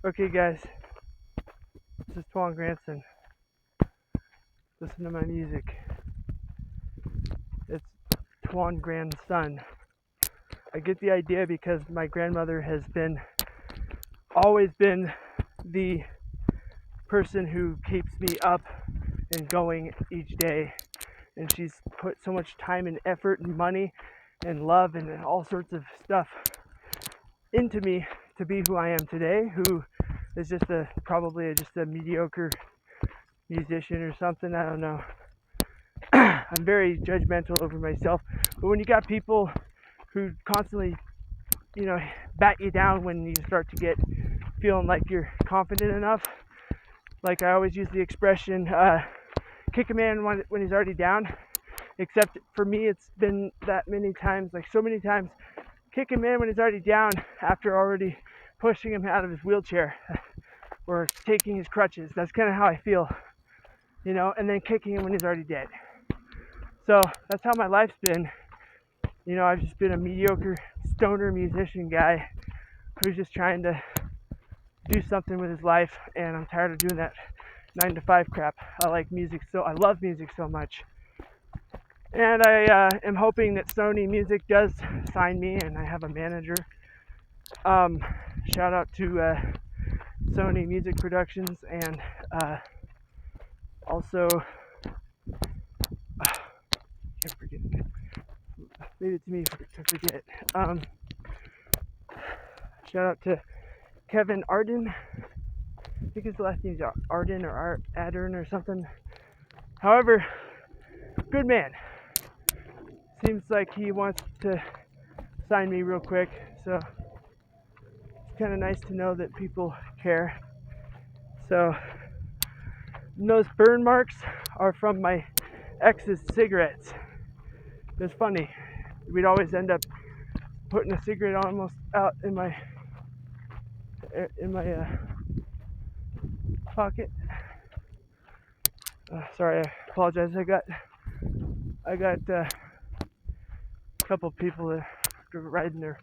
Okay, guys, this is Twan Granson. Listen to my music. It's Twan Grandson. I get the idea because my grandmother has always been the person who keeps me up and going each day. And she's put so much time and effort and money and love and all sorts of stuff into me to be who I am today, who is probably just a mediocre musician or something. I don't know. I'm very judgmental over myself. But when you got people who constantly, bat you down when you start to get feeling like you're confident enough, like I always use the expression, kick a man when he's already down. Except for me, it's been that many times, like so many times, kick a man when he's already down after already pushing him out of his wheelchair or taking his crutches. That's kind of how I feel, and then kicking him when he's already dead. So that's how my life's been. I've just been a mediocre stoner musician guy who's just trying to do something with his life, and I'm tired of doing that 9 to 5 crap. I love music so much. And I am hoping that Sony Music does sign me and I have a manager. Shout out to Sony Music Productions and also, can't forget, leave it to me to forget. Shout out to Kevin Arden. I think his last name's Arden or Adern or something. However, good man. Seems like he wants to sign me real quick, so it's kind of nice to know that people care. So, those burn marks are from my ex's cigarettes. It's funny. We'd always end up putting a cigarette almost out in my pocket. Sorry, I apologize. I got a couple people that are riding their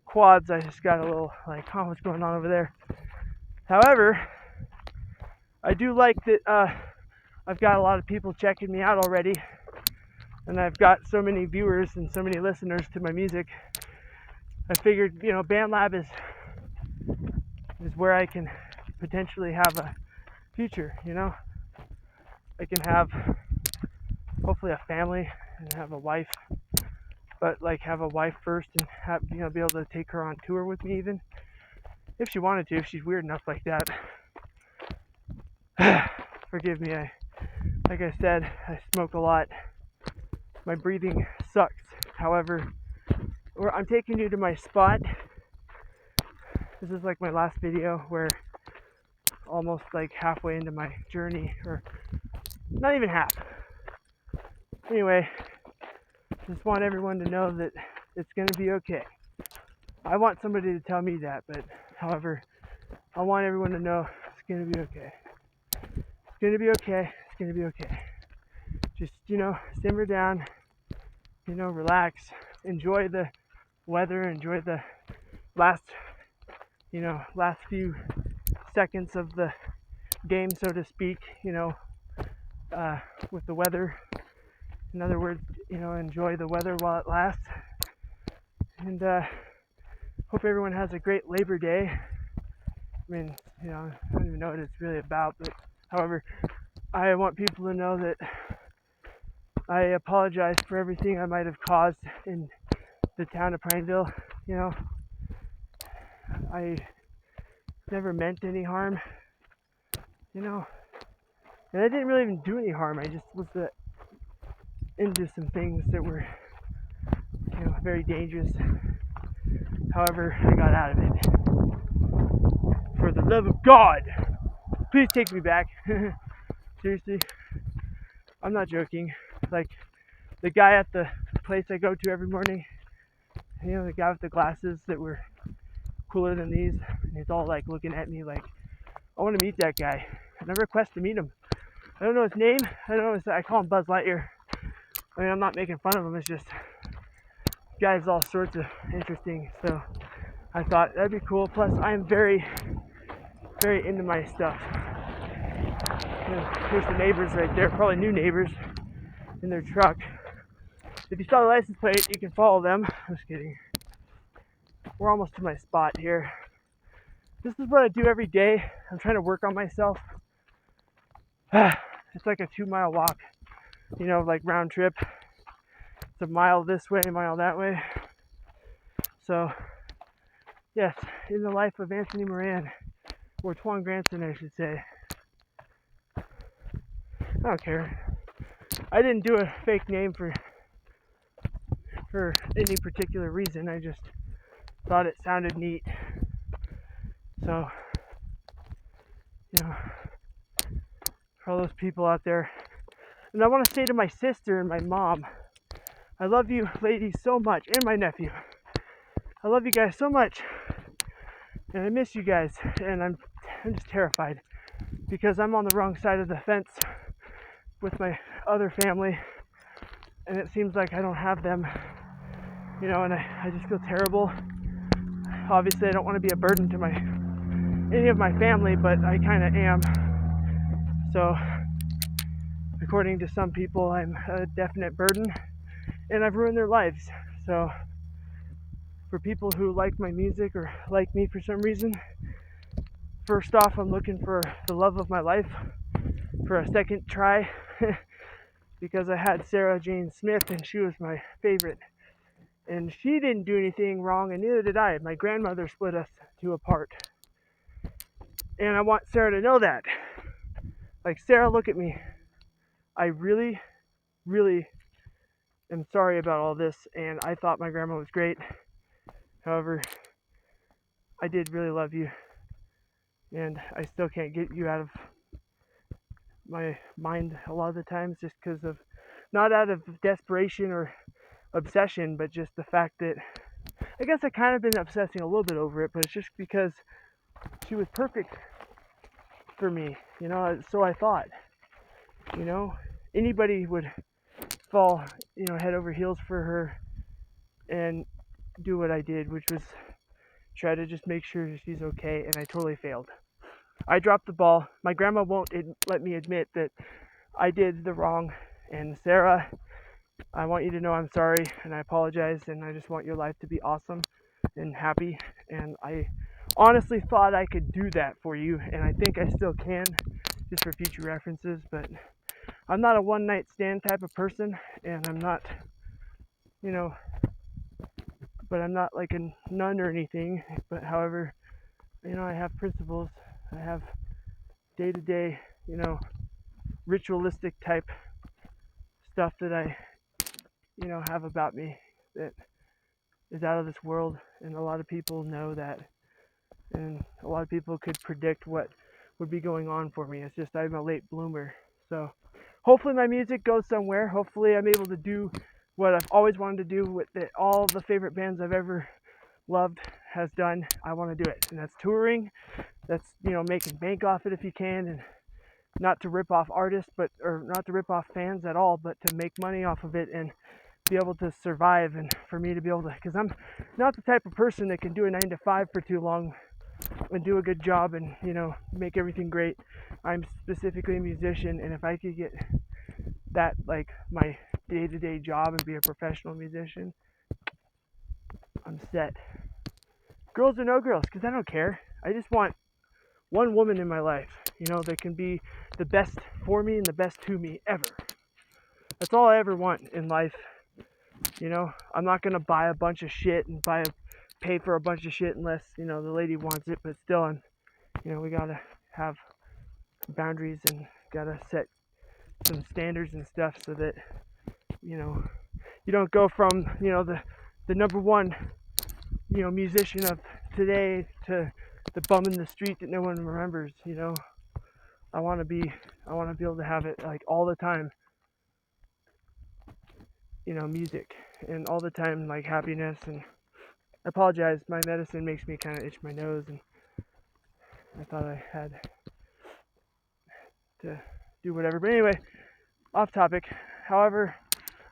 quads. I just got a little like, oh, what's going on over there? However, I do like that I've got a lot of people checking me out already, and I've got so many viewers and so many listeners to my music. I figured, BandLab is where I can potentially have a future. I can have hopefully a family and have a wife, but like have a wife first and have be able to take her on tour with me, even if she wanted to, if she's weird enough like that. Forgive me, like I said, I smoke a lot. My breathing sucks. However, I'm taking you to my spot. This is like my last video where almost like halfway into my journey, or not even half. Anyway, just want everyone to know that it's going to be okay. I want somebody to tell me that, but however, I want everyone to know it's going to be okay. It's going to be okay. It's going to be okay. Just, simmer down, relax, enjoy the weather, enjoy the last few seconds of the game, so to speak, with the weather. In other words, enjoy the weather while it lasts. And hope everyone has a great Labor Day. I mean, I don't even know what it's really about, but however, I want people to know that I apologize for everything I might have caused in the town of Prineville. I never meant any harm, and I didn't really even do any harm. I just was into some things that were, very dangerous. However, I got out of it. For the love of God, please take me back. Seriously, I'm not joking. Like the guy at the place I go to every morning, the guy with the glasses that were cooler than these, and he's all like looking at me like, I want to meet that guy. I never request to meet him. I don't know his name. I call him Buzz Lightyear. I mean, I'm not making fun of him. It's just, guy's all sorts of interesting. So I thought that'd be cool. Plus, I am very very into my stuff. There's the neighbors right there, probably new neighbors in their truck. If you saw the license plate, you can follow them. I'm just kidding. We're almost to my spot here. This is what I do every day. I'm trying to work on myself. It's like a 2-mile walk, like round trip. It's a mile this way, a mile that way. So, yes, in the life of Anthony Moran, or Twan Granson, I should say. I don't care. I didn't do a fake name for any particular reason. I just thought it sounded neat. So, for all those people out there. And I want to say to my sister and my mom, I love you ladies so much, and my nephew. I love you guys so much, and I miss you guys, and I'm just terrified because I'm on the wrong side of the fence with my other family, and it seems like I don't have them, and I just feel terrible. Obviously, I don't want to be a burden to any of my family, but I kind of am. So, according to some people, I'm a definite burden, and I've ruined their lives. So, for people who like my music or like me for some reason, first off, I'm looking for the love of my life for a second try because I had Sarah Jane Smith and she was my favorite. And she didn't do anything wrong, and neither did I. My grandmother split us two apart. And I want Sarah to know that. Like, Sarah, look at me. I really, really am sorry about all this, and I thought my grandma was great. However, I did really love you, and I still can't get you out of my mind a lot of the times just because of, not out of desperation or obsession, but just the fact that I guess I kind of been obsessing a little bit over it, but it's just because she was perfect for me, so I thought, anybody would fall, head over heels for her and do what I did, which was try to just make sure she's okay, and I totally failed. I dropped the ball. My grandma won't let me admit that I did the wrong, and Sarah, I want you to know I'm sorry, and I apologize, and I just want your life to be awesome and happy, and I honestly thought I could do that for you, and I think I still can, just for future references, but I'm not a one-night stand type of person, and I'm not, but I'm not like a nun or anything, but however, I have principles, I have day-to-day, ritualistic type stuff that I, have about me that is out of this world, and a lot of people know that, and a lot of people could predict what would be going on for me. It's just I'm a late bloomer. So hopefully my music goes somewhere. Hopefully I'm able to do what I've always wanted to do with all the favorite bands I've ever loved has done. I want to do it, and that's touring. That's making bank off it if you can, and not to rip off artists, or not to rip off fans at all, but to make money off of it and be able to survive, and for me to be able to, because I'm not the type of person that can do a 9 to 5 for too long and do a good job and make everything great. I'm specifically a musician, and if I could get that like my day-to-day job and be a professional musician, I'm set. Girls or no girls, because I don't care. I just want one woman in my life, that can be the best for me and the best to me ever. That's all I ever want in life. I'm not gonna buy a bunch of shit and pay for a bunch of shit unless the lady wants it. But still, we gotta have boundaries and gotta set some standards and stuff so that you don't go from the number one musician of today to the bum in the street that no one remembers. I want to be able to have it like all the time, music, and all the time like happiness. And I apologize, my medicine makes me kind of itch my nose, and I thought I had to do whatever. But anyway, off topic. However,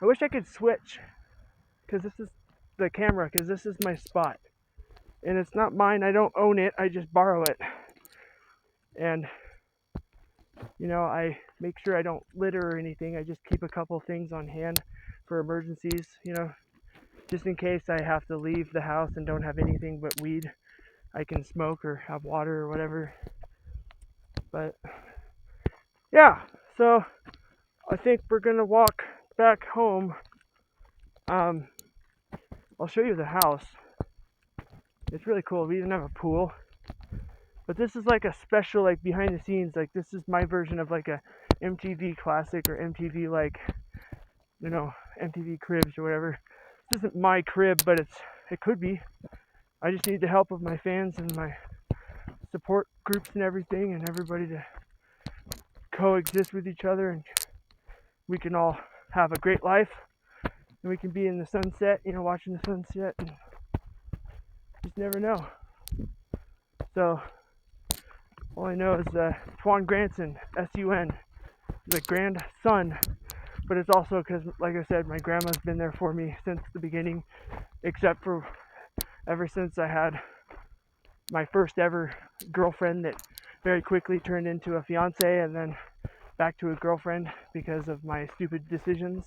I wish I could switch, because this is the camera, because this is my spot, and it's not mine. I don't own it. I just borrow it. And I make sure I don't litter or anything. I just keep a couple things on hand for emergencies, just in case I have to leave the house and don't have anything but weed I can smoke or have water or whatever. But yeah, so I think we're gonna walk back home. I'll show you the house. It's really cool. We even have a pool. But this is like a special, like, behind the scenes. Like, this is my version of like a MTV classic or MTV, like, MTV Cribs or whatever. This isn't my crib, but it could be. I just need the help of my fans and my support groups and everything, and everybody to coexist with each other, and we can all have a great life, and we can be in the sunset, watching the sunset, and just never know. So all I know is Twan Granson, S-U-N, the grandson. But it's also because, like I said, my grandma's been there for me since the beginning, except for ever since I had my first ever girlfriend that very quickly turned into a fiance and then back to a girlfriend because of my stupid decisions,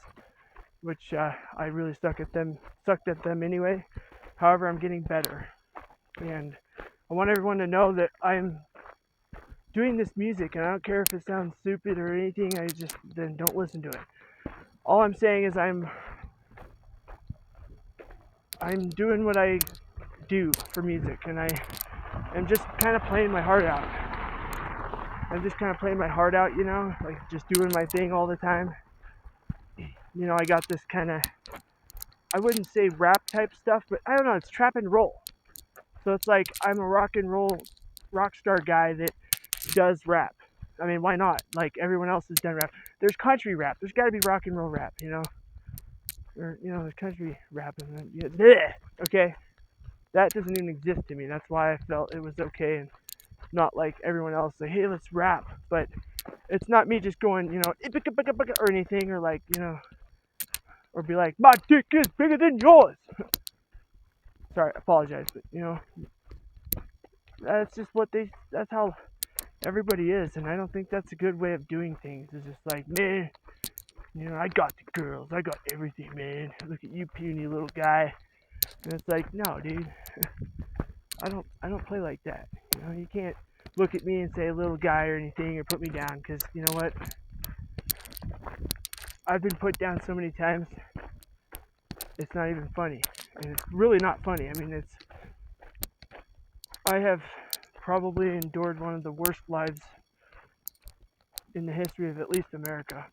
which I really sucked at them anyway. However, I'm getting better, and I want everyone to know that I'm doing this music, and I don't care if it sounds stupid or anything. Then don't listen to it. All I'm saying is I'm doing what I do for music, and I am just kind of playing my heart out. I'm just kind of playing my heart out, like just doing my thing all the time. I got this kind of, I wouldn't say rap type stuff, but I don't know, it's trap and roll. So it's like I'm a rock and roll rock star guy that does rap. I mean, why not? Like, everyone else has done rap. There's country rap. There's got to be rock and roll rap, Or, there's country rap. Okay? That doesn't even exist to me. That's why I felt it was okay, and not like everyone else say, hey, let's rap. But it's not me just going, or anything, or like, or be like, my dick is bigger than yours. Sorry, I apologize, but that's just that's how everybody is, and I don't think that's a good way of doing things. It's just like, man, I got the girls, I got everything, man. Look at you, puny little guy. And it's like, no, dude, I don't play like that. You can't look at me and say little guy or anything, or put me down, because you know what? I've been put down so many times, it's not even funny. And it's really not funny. I mean, I have probably endured one of the worst lives in the history of at least America.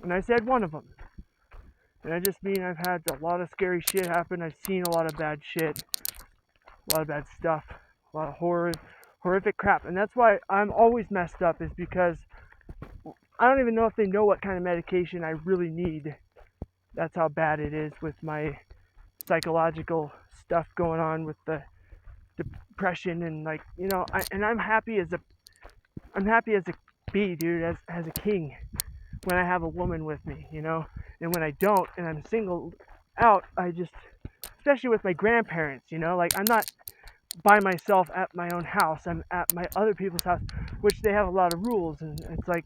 And I said one of them. And I just mean I've had a lot of scary shit happen. I've seen a lot of bad shit, a lot of bad stuff, a lot of horrific crap. And that's why I'm always messed up, is because I don't even know if they know what kind of medication I really need. That's how bad it is with my psychological stuff going on with the depression, and like, I'm happy as a bee, dude, as a king, when I have a woman with me, and when I don't, and I'm singled out, especially with my grandparents, like, I'm not by myself at my own house, I'm at my other people's house, which they have a lot of rules, and it's like,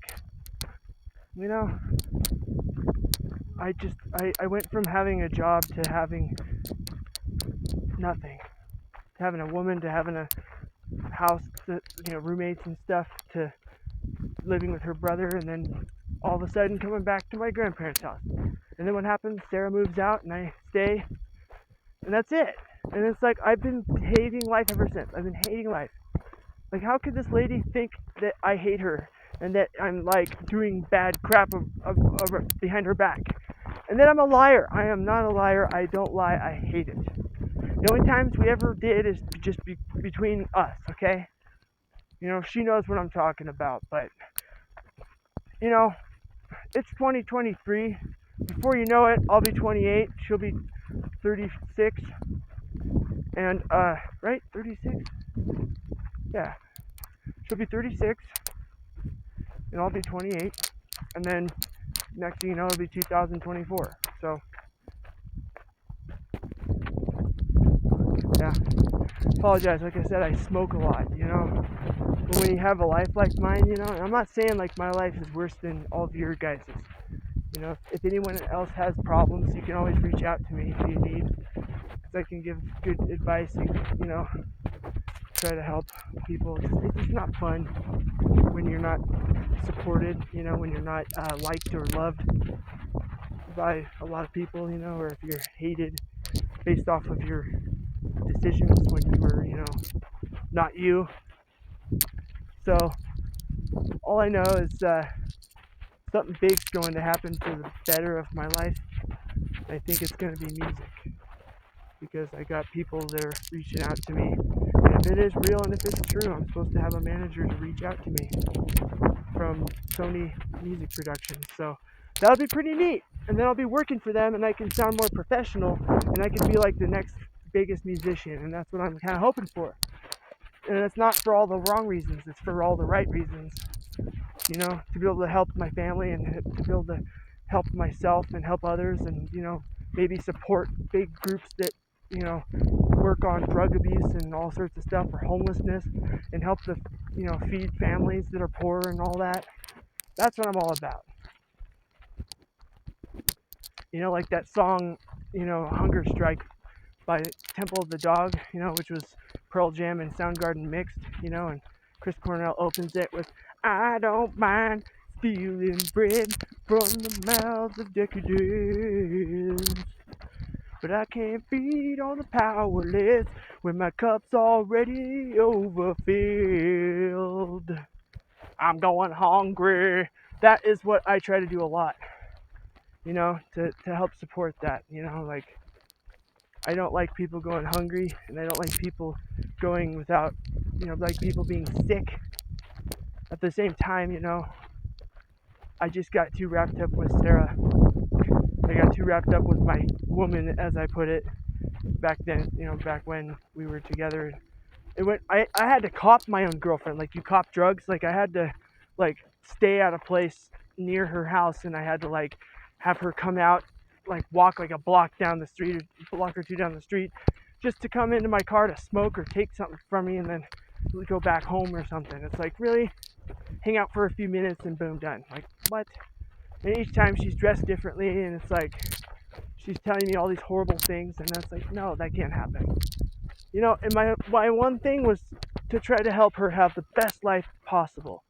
I went from having a job to having nothing, to having a woman, to having a house, to, roommates and stuff, to living with her brother, and then all of a sudden coming back to my grandparents' house. And then what happens? Sarah moves out, and I stay, and that's it. And it's like, I've been hating life ever since. I've been hating life. Like, how could this lady think that I hate her, and that I'm like doing bad crap behind her back? And then I'm a liar. I am not a liar. I don't lie. I hate it. The only times we ever did is just between us, okay? She knows what I'm talking about, but, it's 2023. Before you know it, I'll be 28. She'll be 36. And, right? 36? Yeah. She'll be 36. And I'll be 28. And then, next thing you know, it'll be 2024. So, yeah. apologize. Like I said, I smoke a lot, you know. But when you have a life like mine, you know, I'm not saying like my life is worse than all of your guys's. You know, if anyone else has problems, you can always reach out to me if you need. Because I can give good advice and, you know, try to help people. It's just not fun when you're not supported, you know, when you're not liked or loved by a lot of people, you know, or if you're hated based off of your decisions when you were, you know, not you. So all I know is something big's going to happen for the better of my life. I think it's going to be music because I got people that are reaching out to me. And if it is real and if it's true, I'm supposed to have a manager to reach out to me from Sony Music Productions. So that'll be pretty neat. And then I'll be working for them and I can sound more professional and I can be like the next biggest musician. And that's what I'm kind of hoping for. And it's not for all the wrong reasons, it's for all the right reasons. You know, to be able to help my family and to be able to help myself and help others and, you know, maybe support big groups that, you know, work on drug abuse and all sorts of stuff or homelessness and help the, you know, feed families that are poor and all that. That's what I'm all about. You know, like that song, you know, Hunger Strike by Temple of the Dog, you know, which was Pearl Jam and Soundgarden mixed, you know, and Chris Cornell opens it with, I don't mind stealing bread from the mouths of decadence, but I can't feed on the powerless when my cup's already overfilled. I'm going hungry. That is what I try to do a lot, you know, to help support that, you know, like I don't like people going hungry and I don't like people going without, you know, like people being sick. At the same time, you know, I just got too wrapped up with Sarah. I got too wrapped up with my woman, as I put it, back then, you know, back when we were together. I had to cop my own girlfriend, like you cop drugs. Like I had to like stay at a place near her house and I had to like have her come out, like walk like a block down the street, a block or two down the street, just to come into my car to smoke or take something from me and then go back home or something. It's like, really? Hang out for a few minutes and boom, done. Like, what? And each time she's dressed differently and it's like she's telling me all these horrible things and that's like, no, that can't happen. You know, and my one thing was to try to help her have the best life possible.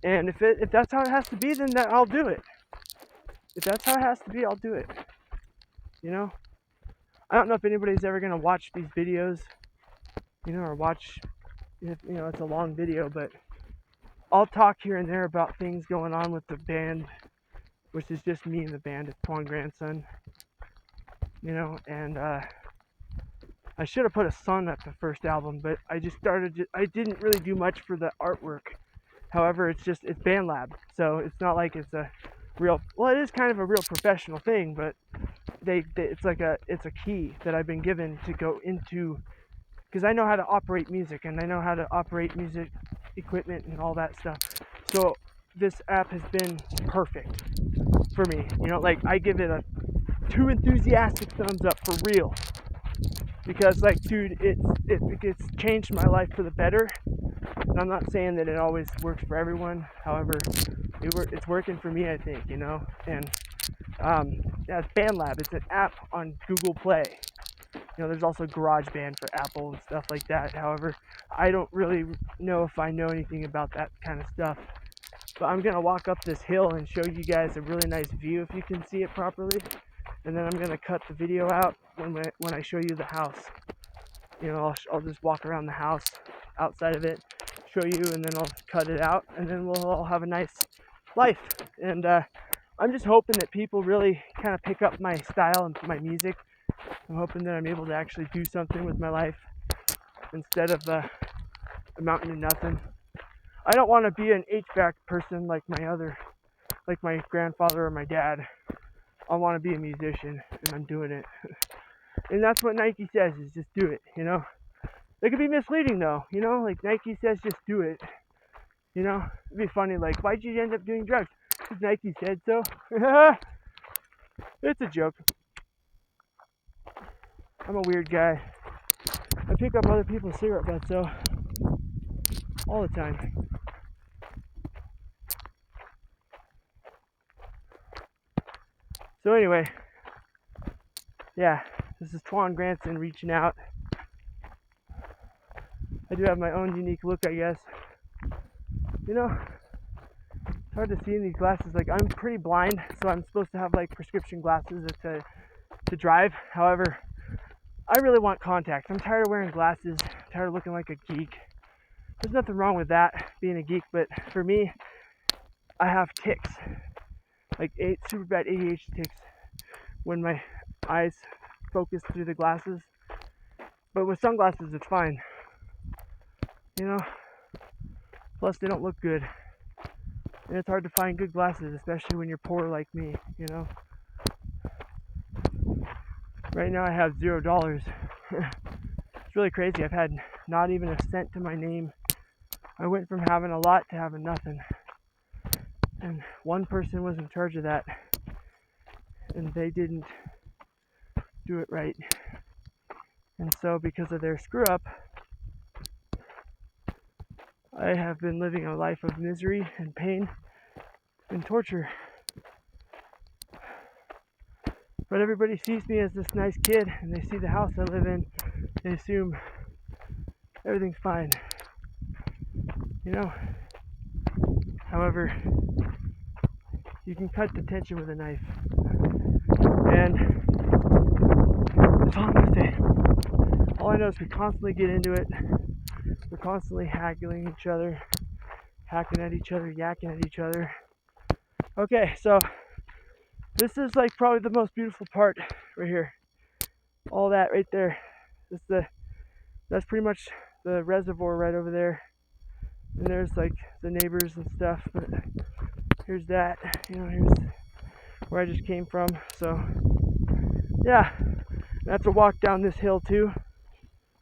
And if that's how it has to be, then I'll do it. If that's how it has to be, I'll do it. You know? I don't know if anybody's ever going to watch these videos, you know, or watch, if, you know, it's a long video, but I'll talk here and there about things going on with the band, which is just me and the band. It's Twan Grandson, you know, and I should have put a son at the first album, but I didn't really do much for the artwork. However, it's BandLab, so it's not like it's a real, well, it is kind of a real professional thing, but it's a key that I've been given to go into, because I know how to operate music and I know how to operate music equipment and all that stuff. So this app has been perfect for me. You know, like I give it a 2 enthusiastic thumbs up for real. Because like, dude, it's changed my life for the better. And I'm not saying that it always works for everyone. However, it's working for me, I think, you know. And yeah, it's BandLab. It's an app on Google Play. You know, there's also GarageBand for Apple and stuff like that. However, I don't really know if I know anything about that kind of stuff. But I'm going to walk up this hill and show you guys a really nice view if you can see it properly. And then I'm going to cut the video out when I show you the house. You know, I'll just walk around the house outside of it, show you, and then I'll cut it out. And then we'll all have a nice life. And I'm just hoping that people really kind of pick up my style and my music. I'm hoping that I'm able to actually do something with my life instead of amounting to nothing. I don't want to be an HVAC person like my grandfather or my dad. I want to be a musician, and I'm doing it. And that's what Nike says, is just do it, you know? It could be misleading, though, you know? Like, Nike says just do it, you know? It'd be funny, like, why'd you end up doing drugs? Because Nike said so. It's a joke. I'm a weird guy. pick up other people's cigarette butts, so all the time. So anyway, yeah, this is Twan Granson reaching out. I do have my own unique look, I guess. You know, it's hard to see in these glasses. Like, I'm pretty blind, so I'm supposed to have like prescription glasses to drive. However, I really want contacts. I'm tired of wearing glasses, tired of looking like a geek. There's nothing wrong with that, being a geek, but for me, I have tics, like super bad ADHD tics when my eyes focus through the glasses. But with sunglasses, it's fine. You know, plus they don't look good. And it's hard to find good glasses, especially when you're poor like me, you know. Right now I have $0. It's really crazy. I've had not even a cent to my name. I went from having a lot to having nothing. And one person was in charge of that. And they didn't do it right. And so because of their screw up, I have been living a life of misery and pain and torture. But everybody sees me as this nice kid, and they see the house I live in. They assume everything's fine, you know. However, you can cut the tension with a knife, and that's all I'm gonna say. All I know is we constantly get into it. We're constantly haggling each other, hacking at each other, yakking at each other. Okay, so this is like probably the most beautiful part right here. All that right there. That's pretty much the reservoir right over there. And there's like the neighbors and stuff. But here's that. You know, here's where I just came from. So yeah, I have to walk down this hill too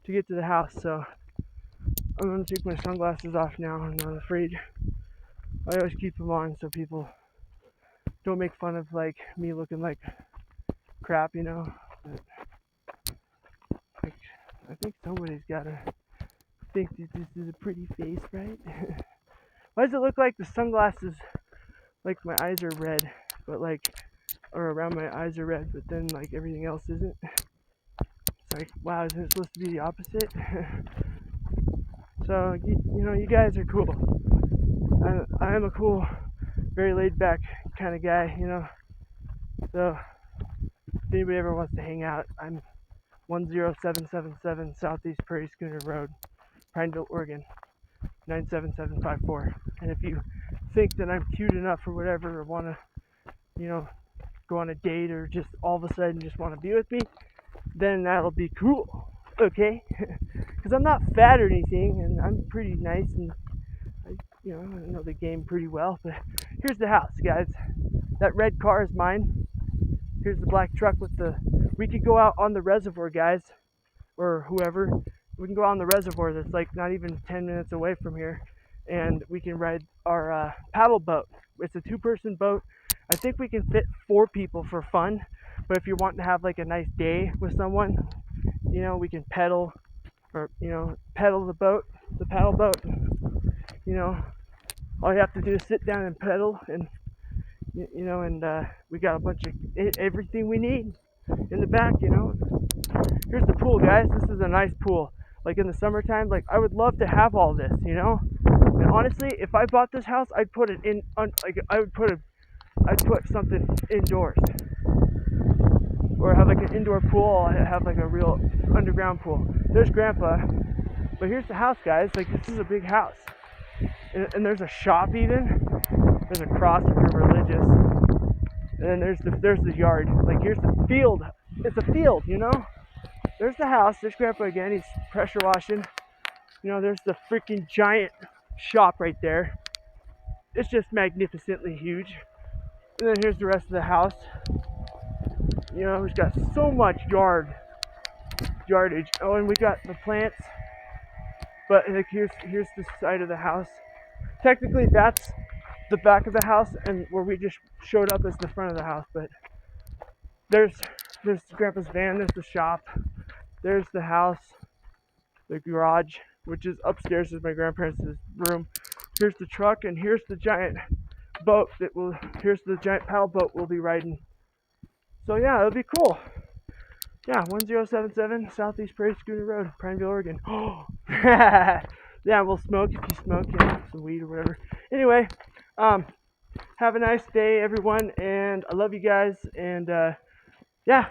to get to the house. So I'm gonna take my sunglasses off now. I'm not afraid. I always keep them on so people don't make fun of like me looking like crap, you know. But, like, I think somebody's gotta think that this is a pretty face, right? Why does it look like the sunglasses, like my eyes are red, but like, or around my eyes are red, but then like everything else isn't? It's like, wow, isn't it supposed to be the opposite? So, you know, you guys are cool. I am a cool, very laid back kind of guy, you know. So, if anybody ever wants to hang out, I'm 10777 Southeast Prairie Schooner Road, Prineville, Oregon, 97754. And if you think that I'm cute enough or whatever, or want to, you know, go on a date or just all of a sudden just want to be with me, then that'll be cool, okay? Because I'm not fat or anything, and I'm pretty nice, and I know the game pretty well. But here's the house, guys. That red car is mine. Here's the black truck with the. We could go out on the reservoir, guys, or whoever. We can go out on the reservoir that's like not even 10 minutes away from here, and we can ride our paddle boat. It's a two-person boat. I think we can fit 4 people for fun. But if you're wanting to have like a nice day with someone, you know, we can pedal, or pedal the boat, the paddle boat. You know, all you have to do is sit down and pedal, and we got a bunch of everything we need in the back. You know, here's the pool, guys. This is a nice pool. Like in the summertime, like I would love to have all this. You know, and honestly, if I bought this house, I'd put it in. I'd put something indoors. Or have like an indoor pool, I have like a real underground pool. There's Grandpa, but here's the house, guys. Like, this is a big house, and there's a shop even. There's a cross if you're religious, and then there's the yard. Like, here's the field. It's a field, you know. There's the house. There's Grandpa again. He's pressure washing. You know, there's the freaking giant shop right there. It's just magnificently huge. And then here's the rest of the house. You know, we've got so much yardage. Oh, and we got the plants. But like here's the side of the house. Technically, that's the back of the house, and where we just showed up is the front of the house. But there's Grandpa's van. There's the shop. There's the house. the garage, which is upstairs, is my grandparents' room. Here's the truck, and here's the giant boat here's the giant paddle boat we'll be riding. So yeah, it'll be cool. Yeah, 1077 Southeast Prairie Schooner Road, Prineville, Oregon. Yeah, we'll smoke if you smoke, some weed or whatever. Anyway, have a nice day, everyone, and I love you guys. And yeah,